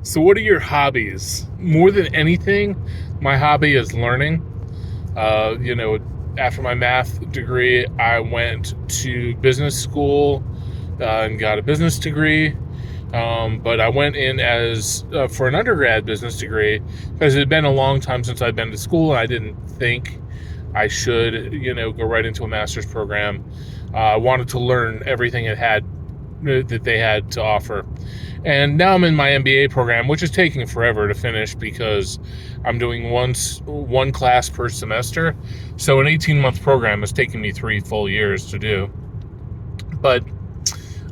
So what are your hobbies? More than anything, my hobby is learning. Uh, you know, After my math degree, I went to business school and got a business degree. But I went in as for an undergrad business degree because it had been a long time since I'd been to school, and I didn't think I should, go right into a master's program. I wanted to learn everything that they had to offer. And now I'm in my MBA program, which is taking forever to finish because I'm doing one class per semester. So an 18-month program is taking me 3 full years to do. But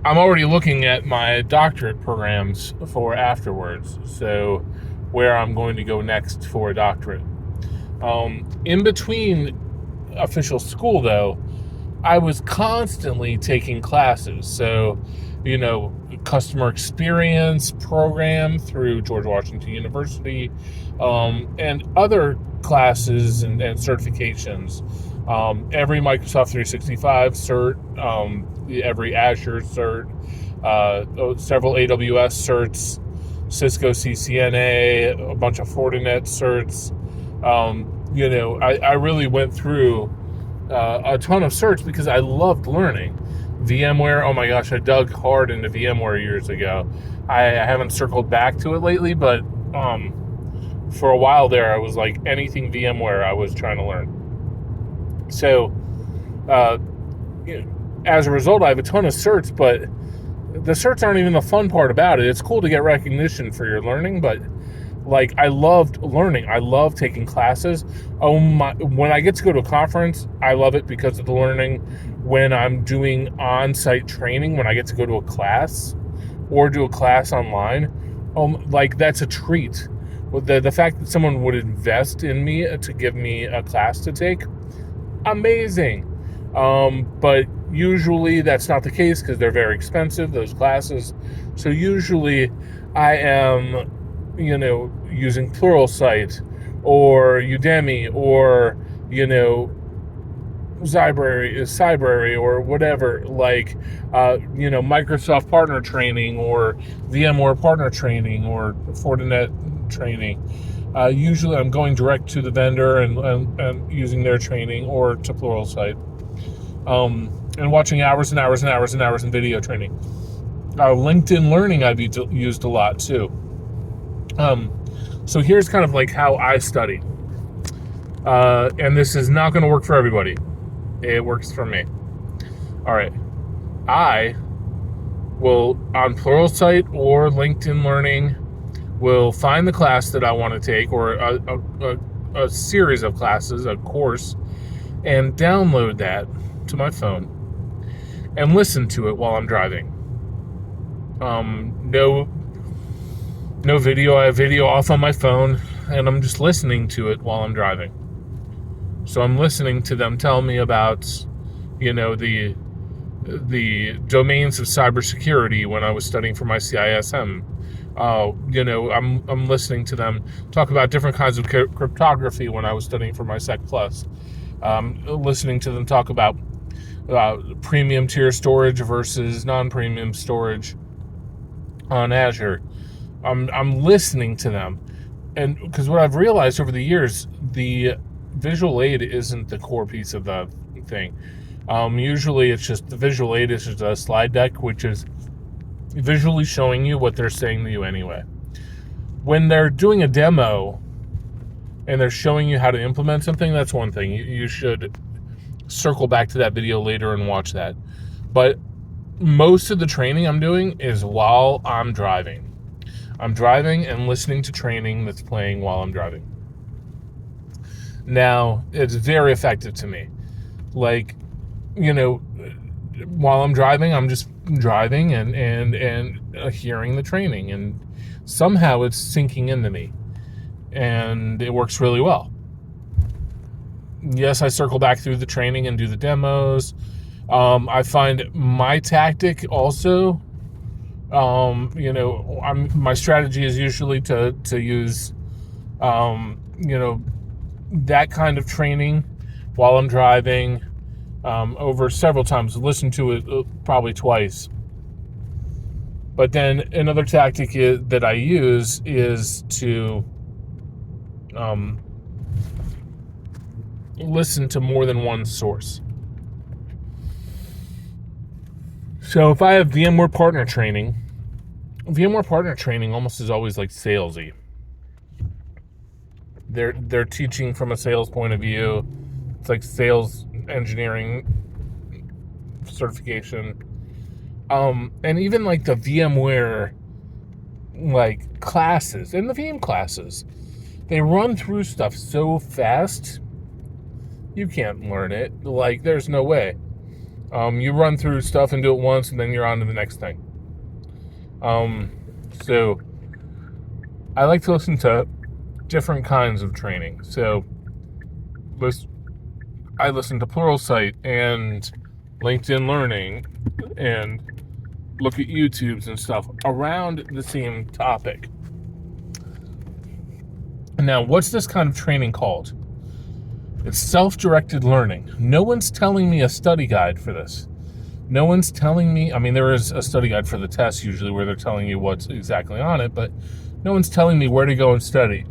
I'm already looking at my doctorate programs for afterwards. So where I'm going to go next for a doctorate. In between official school, though, I was constantly taking classes. So, customer experience program through George Washington University, and other classes and certifications. Every Microsoft 365 cert, every Azure cert, several AWS certs, Cisco CCNA, a bunch of Fortinet certs. I really went through a ton of certs because I loved learning. VMware, oh my gosh, I dug hard into VMware years ago. I haven't circled back to it lately, but for a while there, I was like anything VMware I was trying to learn. So as a result, I have a ton of certs, but the certs aren't even the fun part about it. It's cool to get recognition for your learning, but I loved learning. I love taking classes. When I get to go to a conference, I love it because of the learning. When I'm doing on-site training, when I get to go to a class or do a class online, that's a treat. The fact that someone would invest in me to give me a class to take, amazing. But usually that's not the case because they're very expensive, those classes. So usually I am using Pluralsight or Udemy or, Cybrary or whatever, Microsoft partner training or VMware partner training or Fortinet training. Usually I'm going direct to the vendor and using their training or to Pluralsight. And watching hours and hours and hours and hours in video training. LinkedIn Learning I've used a lot too. So here's kind of how I study. And this is not going to work for everybody. It works for me. All right. I will, on Pluralsight or LinkedIn Learning, will find the class that I want to take or a series of classes, a course, and download that to my phone and listen to it while I'm driving. No video. I have video off on my phone, and I'm just listening to it while I'm driving. So I'm listening to them tell me about, the domains of cybersecurity when I was studying for my CISM. I'm listening to them talk about different kinds of cryptography when I was studying for my Sec Plus. Listening to them talk about premium tier storage versus non-premium storage on Azure. I'm listening to them, and because what I've realized over the years, the visual aid isn't the core piece of the thing. Usually it's just the visual aid is just a slide deck, which is visually showing you what they're saying to you anyway. When they're doing a demo and they're showing you how to implement something, that's one thing. You should circle back to that video later and watch that. But most of the training I'm doing is while I'm driving. I'm driving and listening to training that's playing while I'm driving. Now, it's very effective to me. While I'm driving, I'm just driving and hearing the training, and somehow it's sinking into me, and it works really well. Yes, I circle back through the training and do the demos. I find my tactic also, my strategy is usually to use, that kind of training while I'm driving over several times. Listen to it probably twice. But then another tactic that I use is to listen to more than one source. So if I have VMware partner training almost is always like salesy. They're teaching from a sales point of view. It's like sales engineering certification. And even like the VMware like classes and the VM classes, they run through stuff so fast you can't learn it. Like, there's no way. You run through stuff and do it once, and then you're on to the next thing. So I like to listen to different kinds of training. So I listen to Pluralsight and LinkedIn Learning and look at YouTubes and stuff around the same topic. Now, what's this kind of training called? It's self-directed learning. No one's telling me a study guide for this. No one's telling me, I mean, there is a study guide for the test usually where they're telling you what's exactly on it, but no one's telling me where to go and study.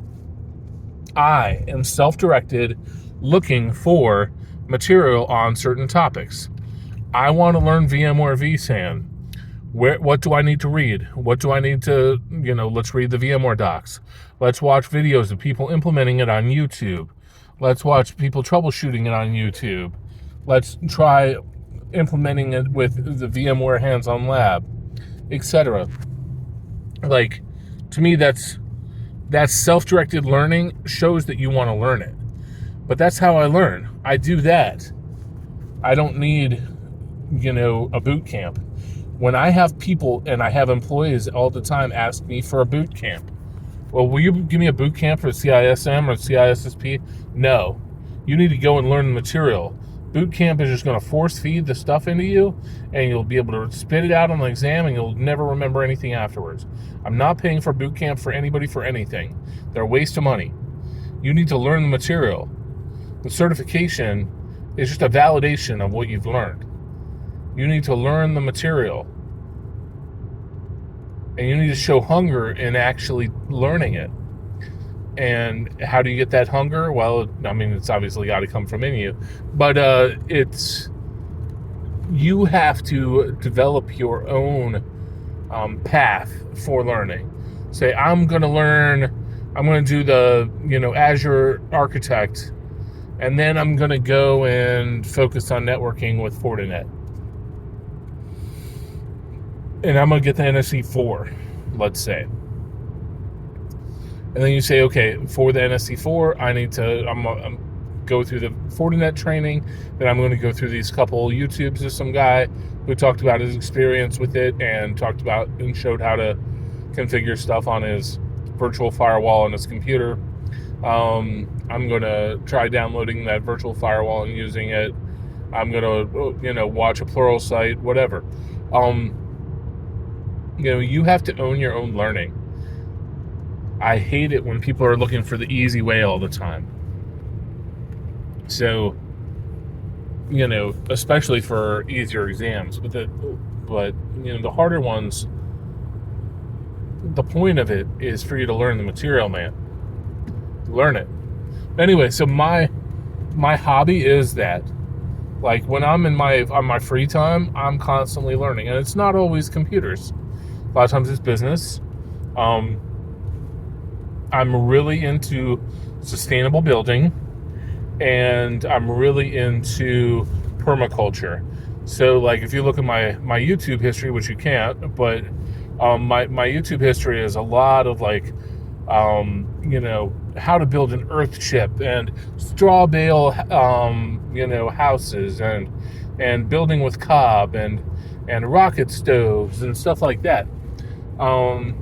I am self-directed, looking for material on certain topics. I want to learn VMware vSAN. What do I need to read? What do I need to, let's read the VMware docs. Let's watch videos of people implementing it on YouTube. Let's watch people troubleshooting it on YouTube. Let's try implementing it with the VMware hands-on lab, etc. Like, to me, that's self-directed learning, shows that you want to learn it. But that's how I learn. I do that. I don't need, a boot camp. When I have people and I have employees all the time ask me for a boot camp, well, will you give me a boot camp for CISM or CISSP? No. You need to go and learn the material. Boot camp is just going to force feed the stuff into you, and you'll be able to spit it out on the exam, and you'll never remember anything afterwards. I'm not paying for boot camp for anybody for anything. They're a waste of money. You need to learn the material. The certification is just a validation of what you've learned. You need to learn the material. And you need to show hunger in actually learning it. And how do you get that hunger? Well, I mean, it's obviously got to come from in you. But you have to develop your own path for learning. Say, I'm going to do the, Azure Architect, and then I'm going to go and focus on networking with Fortinet. And I'm going to get the NSE 4, let's say. And then you say, okay, for the NSE 4, I'm go through the Fortinet training. Then I'm going to go through these couple YouTubes of some guy who talked about his experience with it and talked about and showed how to configure stuff on his virtual firewall on his computer. I'm going to try downloading that virtual firewall and using it. I'm going to, watch a Pluralsight, whatever. You have to own your own learning. I hate it when people are looking for the easy way all the time. So, especially for easier exams, but the harder ones, the point of it is for you to learn the material, man. Learn it. Anyway, so my hobby is that. Like, when I'm on my free time, I'm constantly learning, and it's not always computers. A lot of times it's business. I'm really into sustainable building, and I'm really into permaculture. So, like, if you look at my YouTube history, which you can't, but my YouTube history is a lot of, like, how to build an earth chip and straw bale, houses and building with cob and rocket stoves and stuff like that. And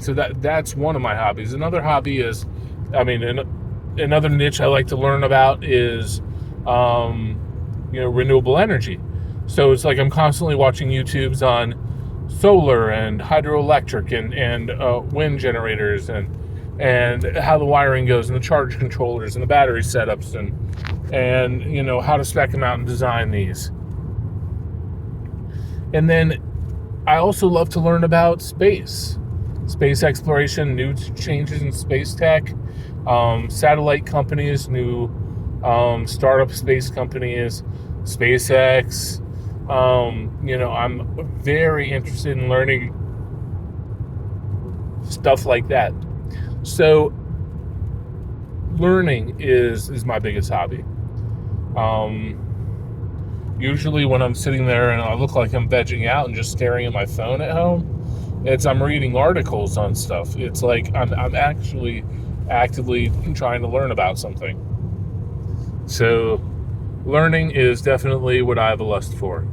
so that's one of my hobbies. Another hobby is, another niche I like to learn about is, renewable energy. So it's like I'm constantly watching YouTubes on solar and hydroelectric and wind generators and how the wiring goes and the charge controllers and the battery setups and how to spec them out and design these. And then I also love to learn about space exploration, new changes in space tech, satellite companies, new startup space companies, SpaceX. I'm very interested in learning stuff like that. So learning is my biggest hobby. Usually when I'm sitting there and I look like I'm vegging out and just staring at my phone at home, I'm reading articles on stuff. It's like I'm actually actively trying to learn about something. So learning is definitely what I have a lust for.